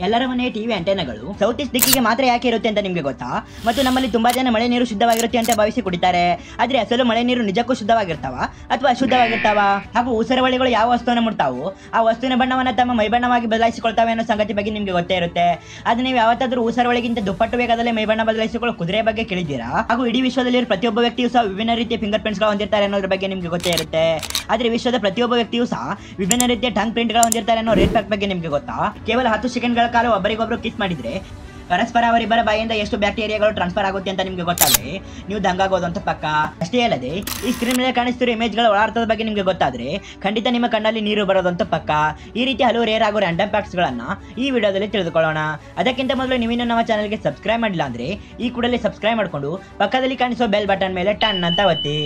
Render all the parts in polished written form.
ಎಲ್ಲರ ಮನೆ TV ಆಂಟೆನಾಗಳು south East ದಿಕ್ಕಿಗೆ ಮಾತ್ರ ಯಾಕೆ ಇರುತ್ತೆ ಅಂತ ನಿಮಗೆ ಗೊತ್ತಾ? ಮತ್ತು ನಮ್ಮಲ್ಲಿ ತುಂಬಾ ಜನ ಮಳೆ ನೀರು ಶುದ್ಧವಾಗಿರುತ್ತೆ ಅಂತ ಭಾವಿಸಿ ಕುಡಿತಾರೆ. ಆದ್ರೆ ಅಸಲು ಮಳೆ ನೀರು ನಿಜಕ್ಕೂ ಶುದ್ಧವಾಗಿರ್ತಾವ ಅಥವಾ ಅಶುದ್ಧವಾಗಿರ್ತಾವ? ಹಾಗೂ ಊಸರವಳಿಗಳು ಯಾವ ವಸ್ತುವನ್ನು ಮುಟ್ತಾವು ಆ ವಸ್ತುವಿನ ಬಣ್ಣವನ್ನು ತಮ್ಮ ಮೈಬಣ್ಣವಾಗಿ ಬದಲಾಯಿಸಿಕೊಳ್ತಾವೆ ಅನ್ನೋ ಸಂಗತಿ ಬಗ್ಗೆ ನಿಮ್ಗೆ ಗೊತ್ತೇ ಇರುತ್ತೆ. ಆದ್ರೆ ನೀವು ಯಾವತ್ತಾದ್ರೂ ಊಸರವಳಿಗಿಂತ ದುಪ್ಪಟ್ಟು ವೇಗದಲ್ಲಿ ಮೈಬಣ್ಣ ಬದಲಾಯಿಸಿಕೊಳ್ಳೋ ಕುದುರೆ ಬಗ್ಗೆ ಕೇಳಿದ್ದೀರಾ? ಹಾಗೂ ಇಡೀ ವಿಶ್ವದಲ್ಲಿ ಪ್ರತಿಯೊಬ್ಬ ವ್ಯಕ್ತಿಯೂ ಸಹ ವಿಭಿನ್ನ ರೀತಿಯ ಫಿಂಗರ್ ಪ್ರಿಂಟ್ಸ್ ಗಳು ಹೊಂದಿರ್ತಾರೆ ಅನ್ನೋದ್ರ ಬಗ್ಗೆ ನಿಮ್ಗೆ ಗೊತ್ತೇ ಇರುತ್ತೆ. ಆದ್ರೆ ವಿಶ್ವದ ಪ್ರತಿಯೊಬ್ಬ ವ್ಯಕ್ತಿಯೂ ಸಹ ವಿಭಿನ್ನ ರೀತಿಯ ಟಂಗ್ ಪ್ರಿಂಟ್ ಗಳು ಹೊಂದಿರ್ತಾರೆ ಅನ್ನೋ ರೇಟ್ ಫ್ಯಾಕ್ಟ್ ಬಗ್ಗೆ ನಿಮ್ಗೆ ಗೊತ್ತಾ? ಕೇವಲ 10 ಸೆಕೆಂಡ್ಗಳ ಕಾಲ ಒಬ್ಬರಿಗೊಬ್ಬರು ಕಿಸ್ ಮಾಡಿದ್ರೆ ಪರಸ್ಪರ ಅವರಿಬ್ಬರ ಬಾಯಿಂದ ಎಷ್ಟು ಬ್ಯಾಕ್ಟೀರಿಯಾಗಳು ಟ್ರಾನ್ಸ್ಫರ್ ಆಗುತ್ತೆ ಅಂತ ನಿಮ್ಗೆ ಗೊತ್ತಾದ್ರೆ ನೀವು ದಂಗಾಗೋದು ಅಂತ ಪಕ್ಕ. ಅಷ್ಟೇ ಅಲ್ಲದೆ ಈ ಸ್ಕ್ರೀನ್ ಮೇಲೆ ಕಾಣಿಸ್ತಿರೋ ಇಮೇಜ್ಗಳ ಒಳಾರ್ಥದ ಬಗ್ಗೆ ನಿಮ್ಗೆ ಗೊತ್ತಾದ್ರೆ ಖಂಡಿತ ನಿಮ್ಮ ಕಣ್ಣಲ್ಲಿ ನೀರು ಬರೋದಂತ ಪಕ್ಕ. ಈ ರೀತಿ ಹಲವು ರೇರ್ ಹಾಗೂ ರ್ಯಾಂಡಮ್ ಫ್ಯಾಕ್ಟ್ಸ್ ಗಳನ್ನ ಈ ವಿಡಿಯೋದಲ್ಲಿ ತಿಳಿದುಕೊಳ್ಳೋಣ. ಅದಕ್ಕಿಂತ ಮೊದಲು ನೀವಿನ್ನು ನಮ್ಮ ಚಾನಲ್ಗೆ ಸಬ್ಸ್ಕ್ರೈಬ್ ಮಾಡಿಲ್ಲ ಅಂದ್ರೆ ಈ ಕೂಡಲೇ ಸಬ್ಸ್ಕ್ರೈಬ್ ಮಾಡಿಕೊಂಡು ಪಕ್ಕದಲ್ಲಿ ಕಾಣಿಸೋ ಬೆಲ್ ಬಟನ್ ಮೇಲೆ ಟನ್ ಅಂತ ಒತ್ತಿ.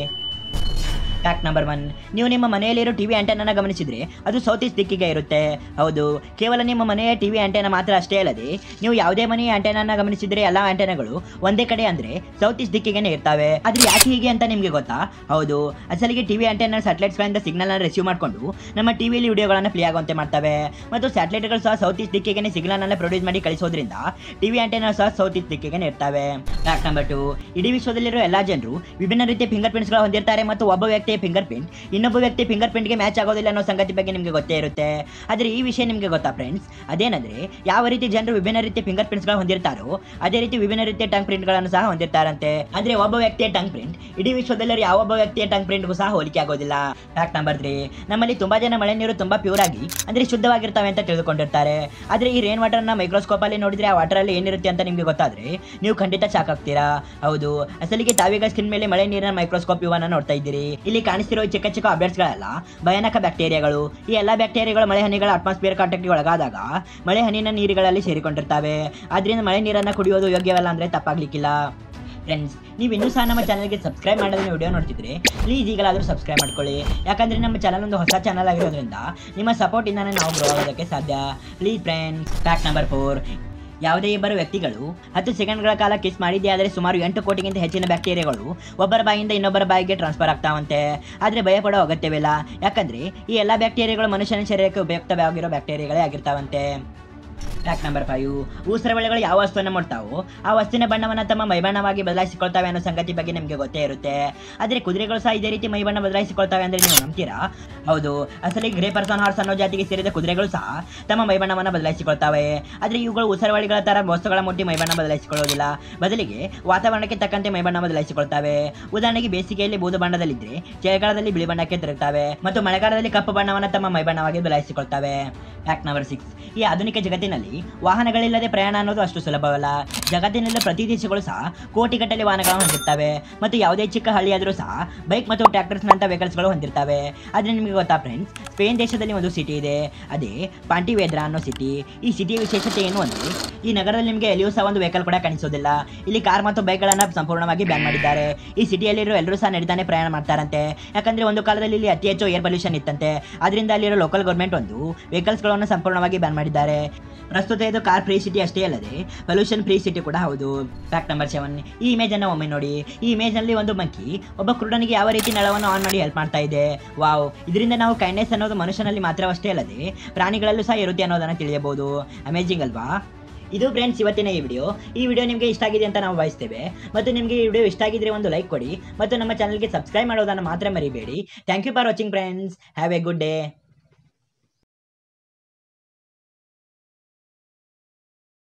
ಫ್ಯಾಕ್ಟ್ ನಂಬರ್ 1, ನೀವು ನಿಮ್ಮ ಮನೆಯಲ್ಲಿರೋ ಟಿವಿ ಆಂಟೆನಾನ ಗಮನಿಸಿದ್ರೆ ಅದು ಸೌತ್ ಈಸ್ಟ್ ದಿಕ್ಕಿಗೆ ಇರುತ್ತೆ. ಹೌದು, ಕೇವಲ ನಿಮ್ಮ ಮನೆಯ ಟಿವಿ ಆಂಟೆನಾ ಮಾತ್ರ ಅಷ್ಟೇ ಅಲ್ಲದೆ ನೀವು ಯಾವುದೇ ಮನೆಯ ಆಂಟೆನಾನ ಗಮನಿಸಿದ್ರೆ ಎಲ್ಲಾ ಆಂಟೆನಾಗಳು ಒಂದೇ ಕಡೆ ಅಂದ್ರೆ ಸೌತ್ ಈಸ್ಟ್ ದಿಕ್ಕಿಗೆ ಇರ್ತವೆ. ಆದ್ರೆ ಯಾಕೆ ಹೀಗೆ ಅಂತ ನಿಮ್ಗೆ ಗೊತ್ತಾ? ಹೌದು, ಅಸಲಿಗೆ ಟಿವಿ ಆಂಟೆನಾ ಸ್ಯಾಟಲೈಟ್ಸ್ ಗಳಿಂದ ಸಿಗ್ನಲ್ ಅನ್ನು ರಿಸೀವ್ ಮಾಡಿಕೊಂಡು ನಮ್ಮ ಟಿವಿಯಲ್ಲಿ ವಿಡಿಯೋಗಳನ್ನು ಪ್ಲೇ ಆಗುವಂತೆ ಮಾಡ್ತವೆ. ಮತ್ತು ಸ್ಯಾಟಲೈಟ್ಗಳು ಸಹ ಸೌತ್ ಈಸ್ಟ್ ದಿಕ್ಕಿಗೆ ಸಿಗ್ನಲ್ ಅನ್ನು ಪ್ರೊಡ್ಯೂಸ್ ಮಾಡಿ ಕಳಿಸೋದ್ರಿಂದ ಟಿವಿ ಆಂಟೆನಾ ಸಹ ಸೌತ್ ಈಸ್ಟ್ ದಿಕ್ಕಿಗೆ ಇರ್ತವೆ. ಫ್ಯಾಕ್ಟ್ ನಂಬರ್ 2, ಇಡೀ ವಿಶ್ವದಲ್ಲಿರೋ ಎಲ್ಲಾ ಜನರು ವಿಭಿನ್ನ ರೀತಿಯ ಫಿಂಗರ್ ಪ್ರಿಂಟ್ಸ್ ಗಳು ಹೊಂದಿರ್ತಾರೆ ಮತ್ತು ಒಬ್ಬ ವ್ಯಕ್ತಿ ಫಿಂಗರ್ ಪ್ರಿಂಟ್ ಇನ್ನೊಬ್ಬ ವ್ಯಕ್ತಿ ಫಿಂಗರ್ ಪ್ರಿಂಟ್ ಗೆ ಮ್ಯಾಚ್ ಆಗೋದಿಲ್ಲ ಅನ್ನೋ ಸಂಗತಿ ಬಗ್ಗೆ ನಿಮಗೆ ಗೊತ್ತೇ ಇರುತ್ತೆ. ಆದ್ರೆ ಈ ವಿಷಯ ನಿಮಗೆ ಗೊತ್ತಾ ಫ್ರೆಂಡ್ಸ್? ಅದೇನಂದ್ರೆ ಯಾವ ರೀತಿ ಜನರು ವಿಭಿನ್ನ ರೀತಿಯ ಫಿಂಗರ್ ಪ್ರಿಂಟ್ಸ್ ಗಳು ಹೊಂದಿರ್ತಾರೋ ಅದೇ ರೀತಿ ವಿಭಿನ್ನ ರೀತಿಯ ಟಂಗ್ ಪ್ರಿಂಟ್ ಗಳನ್ನು ಸಹ ಹೊಂದಿರ್ತಾರಂತೆ. ಆದ್ರೆ ಒಬ್ಬ ವ್ಯಕ್ತಿಯ ಟಂಗ್ ಪ್ರಿಂಟ್ ಇಡೀ ವಿಶ್ವದಲ್ಲಿ ಯಾವೊಬ್ಬ ವ್ಯಕ್ತಿಯ ಟಂಗ್ ಪ್ರಿಂಟ್ ಗೂ ಸಹ ಹೋಲಿಕೆ ಆಗೋದಿಲ್ಲ. ಫ್ಯಾಕ್ಟ್ ನಂಬರ್ 3, ನಮ್ಮಲ್ಲಿ ತುಂಬಾ ಜನ ಮಳೆ ನೀರು ತುಂಬಾ ಪ್ಯೂರ್ ಆಗಿ ಅಂದ್ರೆ ಶುದ್ಧವಾಗಿರ್ತವೆ ಅಂತ ತಿಳಿದುಕೊಂಡಿರ್ತಾರೆ. ಆದ್ರೆ ಈ ರೇನ್ ವಾಟರ್ ನ ಮೈಕ್ರೋಸ್ಕೋಪ್ ಅಲ್ಲಿ ನೋಡಿದ್ರೆ ಆ ವಾಟರ್ ಅಲ್ಲಿ ಏನಿರುತ್ತೆ ಅಂತ ನಿಮ್ಗೆ ಗೊತ್ತಾದ್ರೆ ನೀವು ಖಂಡಿತ ಶಾಕ್ ಆಗ್ತೀರಾ. ಹೌದು, ಅಸಲಿಗೆ ತಾವೀಗ ಸ್ಕಿನ್ ಮೇಲೆ ಮಳೆ ನೀರಿನ ಮೈಕ್ರೋಸ್ಕೋಪ್ ಇವನ್ನ ನೋಡ್ತಾ ಇದ್ದೀರಿ. ಇಲ್ಲಿ ಕಾಣಿಸ್ತಿರೋ ಚಿಕ್ಕ ಚಿಕ್ಕ ಅಪ್ಡೇಟ್ಸ್ ಗಳೆಲ್ಲ ಭಯಾನಕ ಬ್ಯಾಕ್ಟೀರಿಯಾಗಳು. ಈ ಎಲ್ಲಾ ಬ್ಯಾಕ್ಟೀರಿಯಾಗಳು ಮಳೆ ಹನಿಗಳ ಅಟ್ಮಾಸ್ಫಿಯರ್ ಕಾಂಟ್ಯಾಕ್ಟ್ ಒಳಗಾದಾಗ ಮಳೆ ಹನಿನ ನೀರುಗಳಲ್ಲಿ ಸೇರಿಕೊಂಡಿರ್ತವೆ. ಆದ್ರಿಂದ ಮಳೆ ನೀರನ್ನ ಕುಡಿಯೋದು ಯೋಗ್ಯವಲ್ಲ ಅಂದ್ರೆ ತಪ್ಪಾಗ್ಲಿಕ್ಕಿಲ್ಲ. ಫ್ರೆಂಡ್ಸ್, ನೀವು ಇನ್ನೂ ಸಹ ನಮ್ಮ ಚಾನಲ್ಗೆ ಸಬ್ಸ್ಕ್ರೈಬ್ ಮಾಡೋದನ್ನ ವಿಡಿಯೋ ನೋಡ್ತಿದ್ರೆ ಪ್ಲೀಸ್ ಈಗಲಾದರೂ ಸಬ್ಸ್ಕ್ರೈಬ್ ಮಾಡ್ಕೊಳ್ಳಿ. ಯಾಕಂದ್ರೆ ನಮ್ಮ ಚಾನಲ್ ಒಂದು ಹೊಸ ಚಾನಲ್ ಆಗಿರೋದ್ರಿಂದ ನಿಮ್ಮ ಸಪೋರ್ಟ್ ಇಂದಾನೆ ನಾವು ಗ್ರೋ ಆಗೋದಕ್ಕೆ ಸಾಧ್ಯ. Please friends. ಫ್ಯಾಕ್ಟ್ ನಂಬರ್ 4, ಯಾವುದೇ ಇಬ್ಬರು ವ್ಯಕ್ತಿಗಳು 10 ಸೆಕೆಂಡ್ಗಳ ಕಾಲ ಕಿಸ್ ಮಾಡಿದ್ದೆ ಆದರೆ ಸುಮಾರು 8 ಕೋಟಿಗಿಂತ ಹೆಚ್ಚಿನ ಬ್ಯಾಕ್ಟೀರಿಯಾಗಳು ಒಬ್ಬರ ಬಾಯಿಂದ ಇನ್ನೊಬ್ಬರ ಬಾಯಿಗೆ ಟ್ರಾನ್ಸ್ಫರ್ ಆಗ್ತಾವಂತೆ. ಆದರೆ ಭಯ ಪಡೋ ಅಗತ್ಯವಿಲ್ಲ, ಯಾಕಂದ್ರೆ ಈ ಎಲ್ಲ ಬ್ಯಾಕ್ಟೀರಿಯಾಗಳು ಮನುಷ್ಯನ ಶರೀರಕ್ಕೆ ಉಪಯುಕ್ತವಾಗಿರೋ ಬ್ಯಾಕ್ಟೀರಿಯಾಗಳೇ ಆಗಿರ್ತಾವಂತೆ. ಫ್ಯಾಕ್ಟ್ ನಂಬರ್ 5, ಊಸರವಳಿಗಳು ಯಾವ ವಸ್ತುವನ್ನು ಮಾಡ್ತಾವೋ ಆ ವಸ್ತುವಿನ ಬಣ್ಣವನ್ನು ತಮ್ಮ ಮೈಬಣ್ಣವಾಗಿ ಬದಲಾಯಿಸಿಕೊಳ್ತವೆ ಅನ್ನೋ ಸಂಗತಿ ಬಗ್ಗೆ ನಿಮಗೆ ಗೊತ್ತೇ ಇರುತ್ತೆ. ಆದರೆ ಕುದುರೆಗಳು ಸಹ ಇದೇ ರೀತಿ ಮೈಬಣ್ಣ ಬದಲಾಯಿಸಿಕೊಳ್ತವೆ ಅಂದ್ರೆ ನೀವು ನಂಬ್ತೀರಾ? ಹೌದು, ಅಸಲಿಗೆ ಗ್ರೇ ಪರ್ಸನ್ ಹಾರ್ಸ್ ಅನ್ನೋ ಜಾತಿಗೆ ಸೇರಿದ ಕುದುರೆಗಳು ಸಹ ತಮ್ಮ ಮೈಬಣ್ಣವನ್ನು ಬದಲಾಯಿಸಿಕೊಳ್ತವೆ. ಆದರೆ ಇವುಗಳು ಊಸರವಳಿಗಳ ತರ ವಸ್ತುಗಳ ಮುಟ್ಟಿ ಮೈಬಣ್ಣ ಬದಲಾಯಿಸಿಕೊಳ್ಳೋದಿಲ್ಲ, ಬದಲಿಗೆ ವಾತಾವರಣಕ್ಕೆ ತಕ್ಕಂತೆ ಮೈಬಣ್ಣ ಬದಲಾಯಿಸಿಕೊಳ್ತವೆ. ಉದಾಹರಣೆಗೆ ಬೇಸಿಗೆಯಲ್ಲಿ ಬೂದು ಬಣ್ಣದಲ್ಲಿದ್ರೆ ಚಳಿಗಾಲದಲ್ಲಿ ಬಿಳಿ ಬಣ್ಣಕ್ಕೆ ತಿರುಗುತ್ತವೆ ಮತ್ತು ಮಳೆಗಾಲದಲ್ಲಿ ಕಪ್ಪು ಬಣ್ಣವನ್ನು ತಮ್ಮ ಮೈಬಣ್ಣವಾಗಿ ಬದಲಾಯಿಸಿಕೊಳ್ತವೆ. ಫ್ಯಾಕ್ಟ್ ನಂಬರ್ 6, ಈ ಆಧುನಿಕ ಜಗತ್ತಿನಲ್ಲಿ ವಾಹನಗಳಿಲ್ಲದೆ ಪ್ರಯಾಣ ಅನ್ನೋದು ಅಷ್ಟು ಸುಲಭವಲ್ಲ. ಜಗತ್ತಿನಲ್ಲಿ ಪ್ರತಿ ದೇಶಗಳು ಸಹ ಕೋಟಿಗಟ್ಟಲೆ ವಾಹನಗಳನ್ನು ಹೊಂದಿರ್ತವೆ ಮತ್ತು ಯಾವುದೇ ಚಿಕ್ಕ ಹಳ್ಳಿಯಾದರೂ ಸಹ ಬೈಕ್ ಮತ್ತು ಟ್ರ್ಯಾಕ್ಟರ್ಸ್ ನಂತ ವೆಹಿಕಲ್ಸ್ ಗಳು ಹೊಂದಿರ್ತವೆ. ಆದ್ರೆ ನಿಮಗೆ ಗೊತ್ತಾ ಫ್ರೆಂಡ್ಸ್, ಸ್ಪೇನ್ ದೇಶದಲ್ಲಿ ಒಂದು ಸಿಟಿ ಇದೆ, ಅದೇ ಪಾಂಟಿವೇದ್ರಾ ಅನ್ನೋ ಸಿಟಿ. ಈ ಸಿಟಿಯ ವಿಶೇಷತೆ ಏನು ಅಂದ್ರೆ ಈ ನಗರದಲ್ಲಿ ನಿಮಗೆ ಎಲ್ಲಿಯೂ ಸಹ ಒಂದು ವೆಹಿಕಲ್ ಕೂಡ ಕಾಣಿಸೋದಿಲ್ಲ. ಇಲ್ಲಿ ಕಾರ್ ಮತ್ತು ಬೈಕ್ ಗಳನ್ನ ಸಂಪೂರ್ಣವಾಗಿ ಬ್ಯಾನ್ ಮಾಡಿದ್ದಾರೆ. ಈ ಸಿಟಿಯಲ್ಲಿರೋ ಎಲ್ಲರೂ ಸಹ ನಡೆದಾನೆ ಪ್ರಯಾಣ ಮಾಡ್ತಾರಂತೆ. ಯಾಕಂದ್ರೆ ಒಂದು ಕಾಲದಲ್ಲಿ ಇಲ್ಲಿ ಅತಿ ಹೆಚ್ಚು ಏರ್ ಪೊಲ್ಯೂಷನ್ ಇತ್ತಂತೆ. ಅದರಿಂದ ಅಲ್ಲಿರೋ ಲೋಕಲ್ ಗೌರ್ಮೆಂಟ್ ಒಂದು ವೆಹಿಕಲ್ಸ್ ಗಳನ್ನು ಸಂಪೂರ್ಣವಾಗಿ ಬ್ಯಾನ್ ಮಾಡಿದ್ದಾರೆ. ಪ್ರಸ್ತುತ ಇದು ಕಾರ್ ಫ್ರೀ ಸಿಟಿ ಅಷ್ಟೇ ಅಲ್ಲದೆ ಪೊಲ್ಯೂಷನ್ ಫ್ರೀ ಸಿಟಿ ಕೂಡ ಹೌದು. ಫ್ಯಾಕ್ಟ್ ನಂಬರ್ 7, ಈ ಇಮೇಜ್ ಅನ್ನು ಒಮ್ಮೆ ನೋಡಿ. ಈ ಇಮೇಜ್ ನಲ್ಲಿ ಒಂದು ಮಂಕಿ ಒಬ್ಬ ಕುರುಡನಿಗೆ ಯಾವ ರೀತಿ ನಳವನ್ನು ಆನ್ ಮಾಡಿ ಹೆಲ್ಪ್ ಮಾಡ್ತಾ ಇದೆ. ವಾವ್, ಇದರಿಂದ ನಾವು ಕೈಂಡ್ನೆಸ್ ಅನ್ನೋದು ಮನುಷ್ಯನಲ್ಲಿ ಮಾತ್ರವಷ್ಟೇ ಅಲ್ಲದೆ ಪ್ರಾಣಿಗಳಲ್ಲೂ ಸಹ ಇರುತ್ತೆ ಅನ್ನೋದನ್ನ ತಿಳಿಯಬಹುದು. ಅಮೇಜಿಂಗ್ ಅಲ್ವಾ? ಇದು ಫ್ರೆಂಡ್ಸ್ ಇವತ್ತಿನ ಈ ವಿಡಿಯೋ ನಿಮಗೆ ಇಷ್ಟ ಆಗಿದೆ ಅಂತ ನಾವು ಬಯಸ್ತೇವೆ. ಮತ್ತು ನಿಮಗೆ ಈ ವಿಡಿಯೋ ಇಷ್ಟ ಆಗಿದ್ರೆ ಒಂದು ಲೈಕ್ ಕೊಡಿ ಮತ್ತು ನಮ್ಮ ಚಾನಲ್ಗೆ ಸಬ್ಸ್ಕ್ರೈಬ್ ಮಾಡೋದನ್ನು ಮಾತ್ರ ಮರಿಬೇಡಿ. Thank you for watching friends. Have a good day.